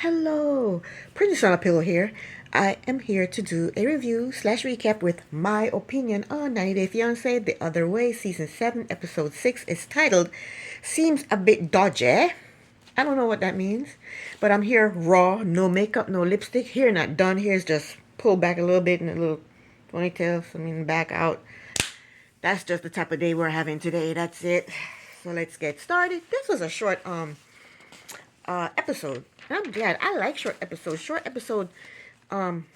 Hello, Princess on a Pillow here. I am here to do a review slash recap with my opinion on 90 Day Fiance The Other Way. Season 7, Episode 6 is titled Seems a Bit Dodgy. I don't know what that means, but I'm here raw, no makeup, no lipstick. Here not done. Here's just pulled back a little bit and a little ponytail, back out. That's just the type of day we're having today. That's it. So let's get started. This was a short episode. And I'm glad. I like short episodes. Short episode um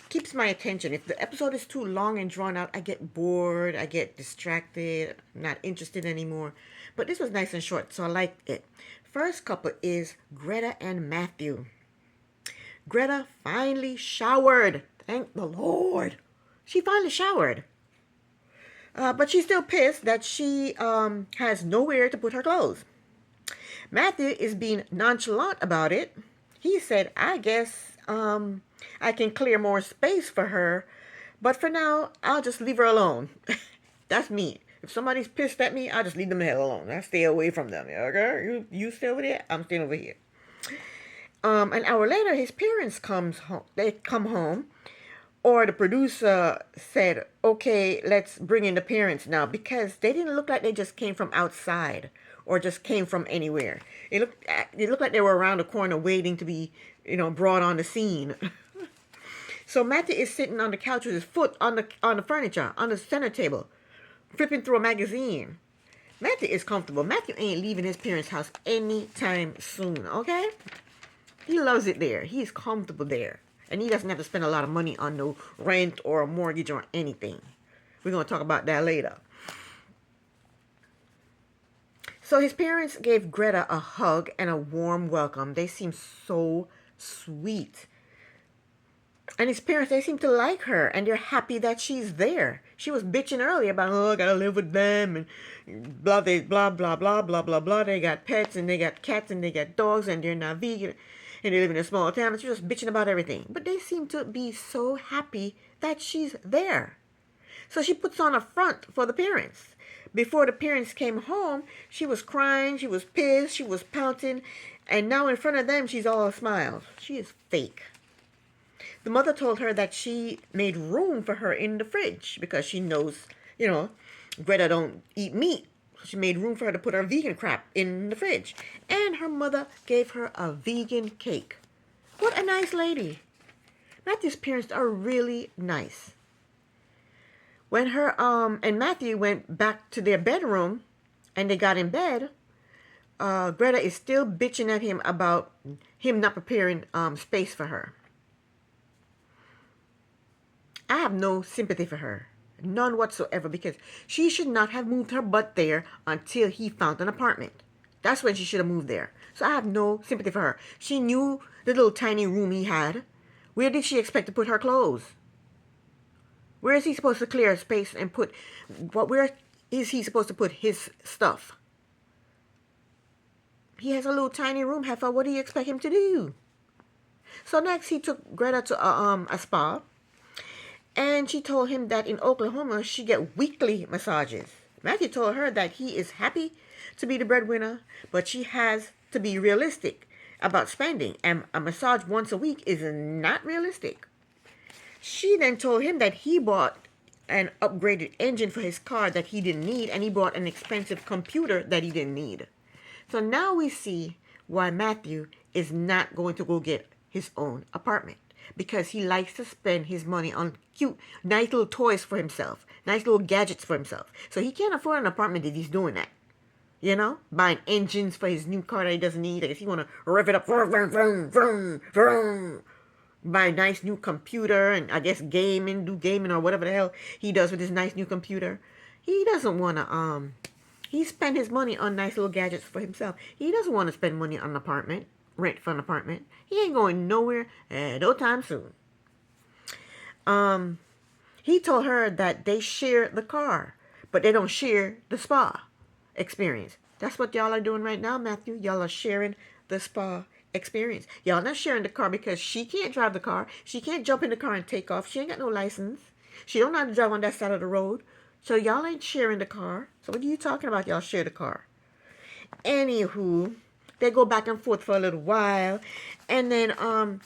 keeps my attention. If the episode is too long and drawn out, I get bored, I get distracted, I'm not interested anymore. But this was nice and short, so I liked it. First couple is Greta and Matthew. Greta finally showered. Thank the Lord. She finally showered. But she's still pissed that she has nowhere to put her clothes. Matthew is being nonchalant about it. He said, I guess I can clear more space for her, but for now, I'll just leave her alone. That's me. If somebody's pissed at me, I'll just leave them the hell alone. I stay away from them. Okay? You stay over there, I'm staying over here. An hour later, his parents comes home. They come home, or the producer said, okay, let's bring in the parents now, because they didn't look like they just came from outside or just came from anywhere. It looked like they were around the corner waiting to be, brought on the scene. So Matthew is sitting on the couch with his foot on the furniture, on the center table, flipping through a magazine. Matthew is comfortable. Matthew ain't leaving his parents' house anytime soon, okay? He loves it there. He's comfortable there. And he doesn't have to spend a lot of money on no rent or a mortgage or anything. We're going to talk about that later. So his parents gave Greta a hug and a warm welcome. They seem so sweet. And his parents, they seem to like her, and they're happy that she's there. She was bitching earlier about, I gotta live with them, and blah, blah, blah, blah, blah, blah, blah. They got pets, and they got cats, and they got dogs, and they're not vegan, and they live in a small town. And she was bitching about everything. But they seem to be so happy that she's there. So she puts on a front for the parents. Before the parents came home, she was crying, she was pissed, she was pouting, and now in front of them, she's all smiles. She is fake. The mother told her that she made room for her in the fridge because she knows, Greta don't eat meat. So she made room for her to put her vegan crap in the fridge. And her mother gave her a vegan cake. What a nice lady. Matthew's parents are really nice. When her and Matthew went back to their bedroom and they got in bed, Greta is still bitching at him about him not preparing space for her. I have no sympathy for her. None whatsoever, because she should not have moved her butt there until he found an apartment. That's when she should have moved there. So I have no sympathy for her. She knew the little tiny room he had. Where did she expect to put her clothes? Where is he supposed to clear space and where is he supposed to put his stuff? He has a little tiny room, Heifer. What do you expect him to do? So next he took Greta to a spa. And she told him that in Oklahoma, she get weekly massages. Matthew told her that he is happy to be the breadwinner, but she has to be realistic about spending. And a massage once a week is not realistic. She then told him that he bought an upgraded engine for his car that he didn't need, and he bought an expensive computer that he didn't need. So now we see why Matthew is not going to go get his own apartment. Because he likes to spend his money on cute, nice little toys for himself. Nice little gadgets for himself. So he can't afford an apartment if he's doing that. Buying engines for his new car that he doesn't need. I guess he want to rev it up. Vroom, vroom, vroom, vroom, vroom. Buy a nice new computer and I guess do gaming or whatever the hell he does with his nice new computer. He doesn't want to, he spend his money on nice little gadgets for himself. He doesn't want to spend money on an apartment. Rent for an apartment. He ain't going nowhere no time soon. He told her that they share the car, but they don't share the spa experience. That's what y'all are doing right now, Matthew. Y'all are sharing the spa experience. Y'all not sharing the car because she can't drive the car. She can't jump in the car and take off. She ain't got no license. She don't know how to drive on that side of the road. So y'all ain't sharing the car. So what are you talking about? Y'all share the car. Anywho, They go back and forth for a little while. And then I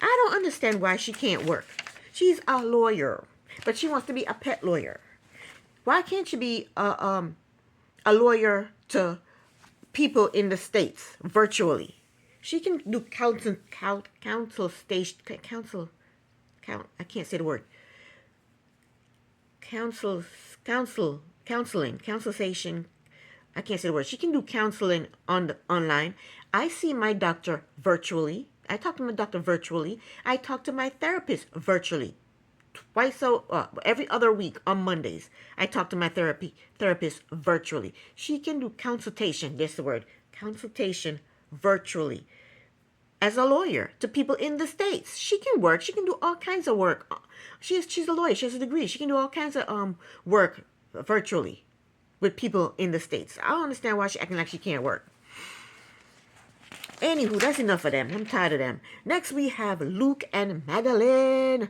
don't understand why she can't work. She's a lawyer, but she wants to be a pet lawyer. Why can't she be a lawyer to people in the States virtually? She can do I can't say the word. Counseling. I can't say the word. She can do counseling online. I see my doctor virtually. I talk to my doctor virtually. I talk to my therapist virtually. Every other week on Mondays, I talk to my therapist virtually. She can do consultation. That's the word. Consultation virtually. As a lawyer to people in the States, she can work. She can do all kinds of work. She's a lawyer. She has a degree. She can do all kinds of work virtually with people in the States. I don't understand why she's acting like she can't work. Anywho, that's enough of them. I'm tired of them. Next, we have Luke and Madeline.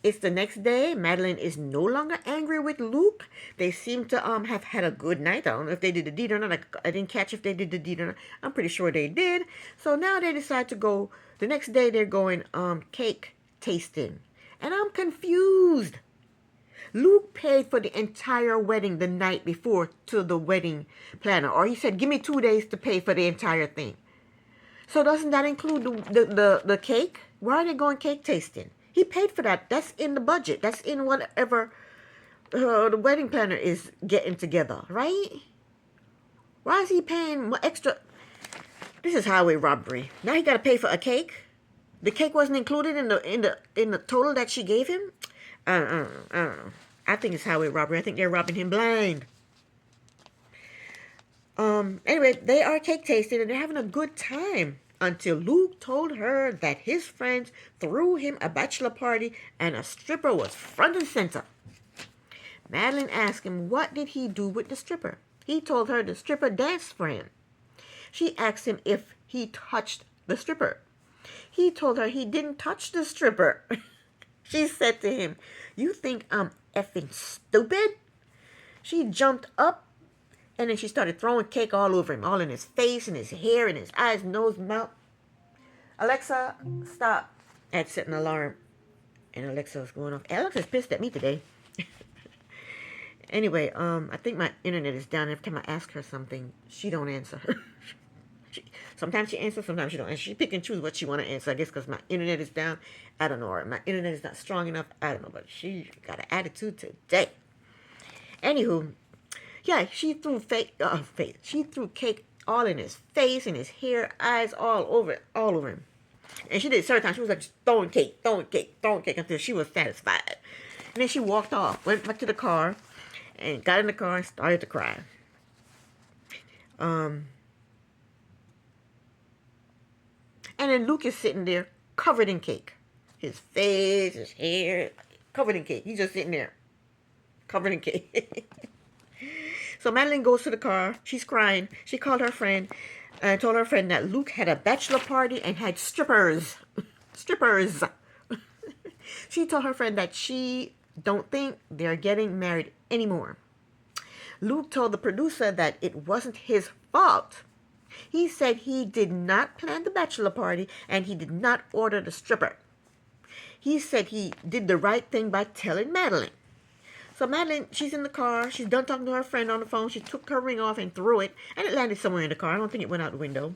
It's the next day. Madeline is no longer angry with Luke. They seem to have had a good night. I don't know if they did the deed or not. I didn't catch if they did the deed or not. I'm pretty sure they did. So now they decide to go. The next day they're going cake tasting. And I'm confused. Luke paid for the entire wedding the night before to the wedding planner. Or he said, give me 2 days to pay for the entire thing. So doesn't that include the cake? Why are they going cake tasting? He paid for that. That's in the budget. That's in whatever the wedding planner is getting together, right? Why is he paying extra? This is highway robbery. Now he got to pay for a cake. The cake wasn't included in the total that she gave him. I don't know. I think it's highway robbery. I think they're robbing him blind. Anyway, they are cake tasting and they're having a good time until Luke told her that his friends threw him a bachelor party and a stripper was front and center. Madeline asked him what did he do with the stripper. He told her the stripper danced for him. She asked him if he touched the stripper. He told her he didn't touch the stripper. She said to him, you think I'm effing stupid? She jumped up and then she started throwing cake all over him, all in his face and his hair and his eyes, nose, mouth. Alexa, stop. I had set an alarm and Alexa was going off. Alexa's pissed at me today. Anyway, I think my internet is down. Every time I ask her something, she don't answer. Sometimes she answers, sometimes she don't answer. She pick and choose what she want to answer. I guess because my internet is down. I don't know. Or my internet is not strong enough. I don't know. But she got an attitude today. Anywho, yeah, she threw She threw cake all in his face and his hair, eyes, all over him. And she did it several times. She was like just throwing cake until she was satisfied. And then she walked off, went back to the car, and got in the car and started to cry. And then Luke is sitting there covered in cake. His face, his hair, covered in cake. He's just sitting there, covered in cake. So Madeline goes to the car. She's crying. She called her friend and told her friend that Luke had a bachelor party and had strippers. Strippers. She told her friend that she don't think they're getting married anymore. Luke told the producer that it wasn't his fault. He said he did not plan the bachelor party and he did not order the stripper. He said he did the right thing by telling Madeline. So Madeline, she's in the car. She's done talking to her friend on the phone. She took her ring off and threw it. And it landed somewhere in the car. I don't think it went out the window.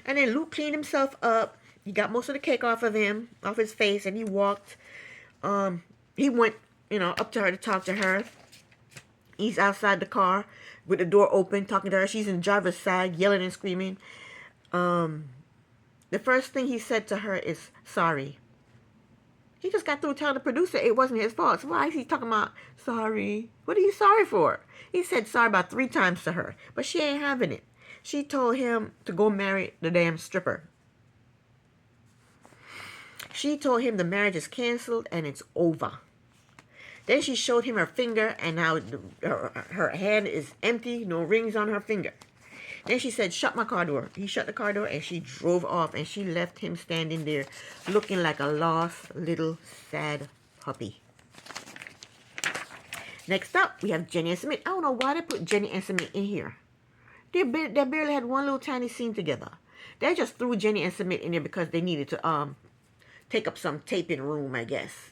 And then Luke cleaned himself up. He got most of the cake off of him, off his face. And he walked. He went, up to her to talk to her. He's outside the car with the door open, talking to her. She's in the driver's side, yelling and screaming. The first thing he said to her is, sorry. He just got through telling the producer it wasn't his fault. So why is he talking about sorry? What are you sorry for? He said sorry about 3 times to her, but she ain't having it. She told him to go marry the damn stripper. She told him the marriage is canceled and it's over. Then she showed him her finger and now her hand is empty, no rings on her finger. Then she said, shut my car door. He shut the car door and she drove off and she left him standing there looking like a lost little sad puppy. Next up, we have Jenny and Smith. I don't know why they put Jenny and Smith in here. They barely had one little tiny scene together. They just threw Jenny and Submit in there because they needed to take up some taping room, I guess,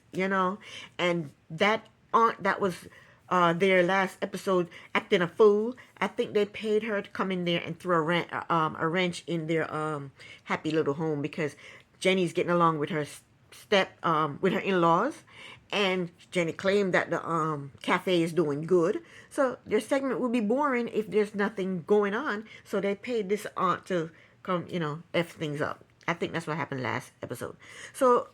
And that aunt that was their last episode acting a fool. I think they paid her to come in there and throw a wrench in their happy little home because Jenny's getting along with her with her in-laws, and Jenny claimed that the cafe is doing good. So their segment would be boring if there's nothing going on. So they paid this aunt to come, f things up. I think that's what happened last episode. So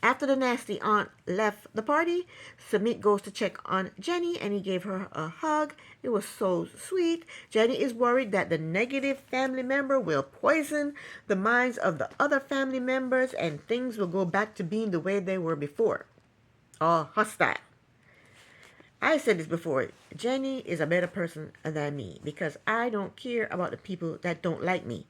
after the nasty aunt left the party, Samit goes to check on Jenny and he gave her a hug. It was so sweet. Jenny is worried that the negative family member will poison the minds of the other family members and things will go back to being the way they were before. All hostile. I said this before. Jenny is a better person than me because I don't care about the people that don't like me.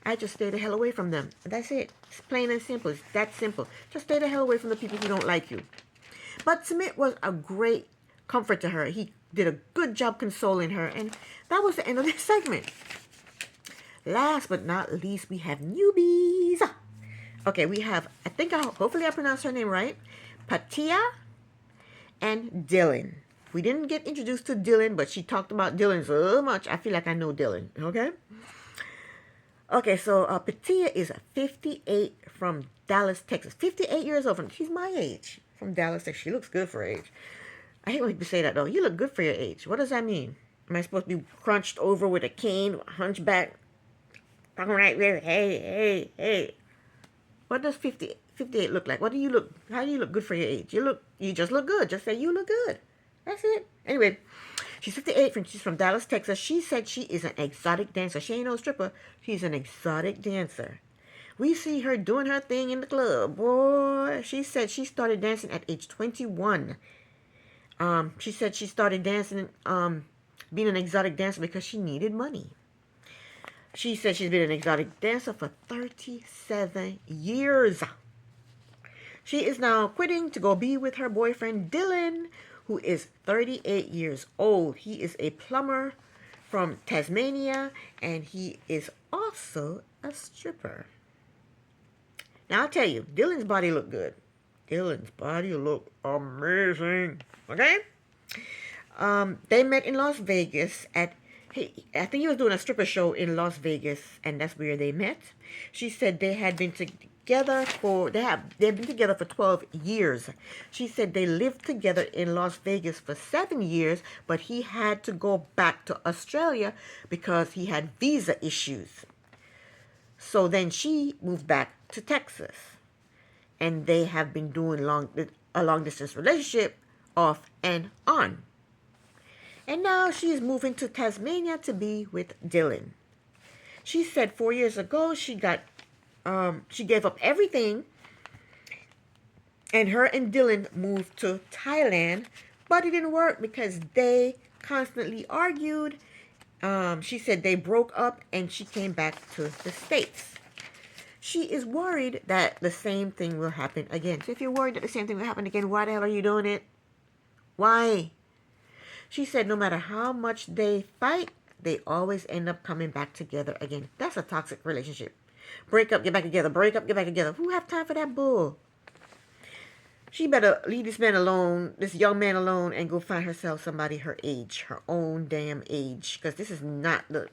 I just stay the hell away from them. That's it. It's plain and simple. It's that simple. Just stay the hell away from the people who don't like you. But Samit was a great comfort to her. He did a good job consoling her. And that was the end of this segment. Last but not least, we have newbies. Okay, we have, hopefully I pronounced her name right, Patia and Dylan. We didn't get introduced to Dylan, but she talked about Dylan so much, I feel like I know Dylan, okay? Okay, so Patia is 58 from Dallas, Texas. 58 years old. She's my age. From Dallas, Texas. She looks good for her age. I hate when people say that, though. You look good for your age. What does that mean? Am I supposed to be crunched over with a cane, hunchback? Talking right there. Hey. What does 58 look like? How do you look good for your age? You just look good. Just say you look good. That's it. Anyway, she's 58. She's from Dallas, Texas. She said she is an exotic dancer. She ain't no stripper. She's an exotic dancer. We see her doing her thing in the club. Boy, she said she started dancing at age 21. She said she started dancing, being an exotic dancer because she needed money. She said she's been an exotic dancer for 37 years. She is now quitting to go be with her boyfriend, Dylan, who is 38 years old. He is a plumber from Tasmania, and he is also a stripper. Now, I'll tell you, Dylan's body looked good. Dylan's body looked amazing. Okay? They met in Las Vegas I think he was doing a stripper show in Las Vegas, and that's where they met. She said they had been together they've been together for 12 years. She said they lived together in Las Vegas for 7 years, but he had to go back to Australia because he had visa issues. So then she moved back to Texas, and they have been doing a long distance relationship off and on. And now she is moving to Tasmania to be with Dylan. She said 4 years ago she gave up everything, and her and Dylan moved to Thailand, but it didn't work because they constantly argued. She said they broke up and she came back to the States. She is worried that the same thing will happen again. So if you're worried that the same thing will happen again, why the hell are you doing it? Why? She said no matter how much they fight, they always end up coming back together again. That's a toxic relationship. Break up, get back together. Break up, get back together. Who have time for that bull? She better leave this man alone, this young man alone, and go find herself somebody her age, her own damn age. Because this is not the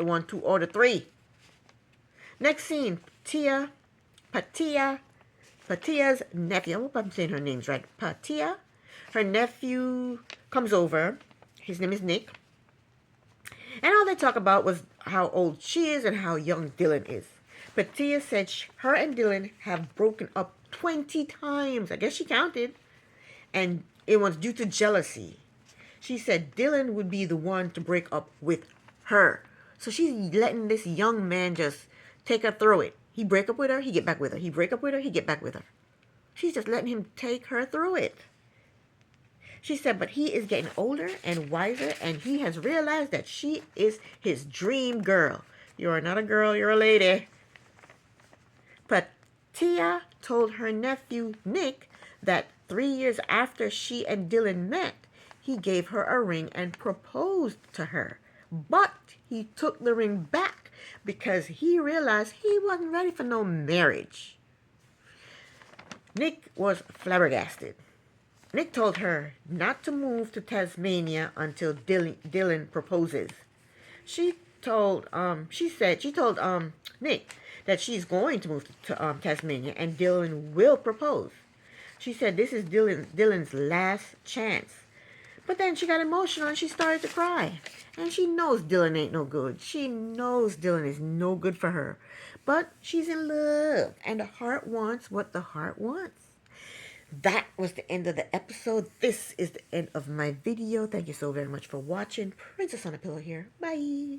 1, 2, or the 3. Next scene, Patia's nephew. I hope I'm saying her names right. Patia. Her nephew comes over. His name is Nick. And all they talk about was how old she is and how young Dylan is. Patia said her and Dylan have broken up 20 times. I guess she counted. And it was due to jealousy. She said Dylan would be the one to break up with her. So she's letting this young man just take her through it. He break up with her, he get back with her. He break up with her, he get back with her. She's just letting him take her through it. She said, but he is getting older and wiser, and he has realized that she is his dream girl. You are not a girl, you're a lady. Patia told her nephew, Nick, that 3 years after she and Dylan met, he gave her a ring and proposed to her. But he took the ring back because he realized he wasn't ready for no marriage. Nick was flabbergasted. Nick told her not to move to Tasmania until Dylan proposes. She told Nick that she's going to move to Tasmania and Dylan will propose. She said this is Dylan's last chance. But then she got emotional and she started to cry. And she knows Dylan ain't no good. She knows Dylan is no good for her. But she's in love and the heart wants what the heart wants. That was the end of the episode. This is the end of my video. Thank you so very much for watching. Princess on a Pillow here. Bye.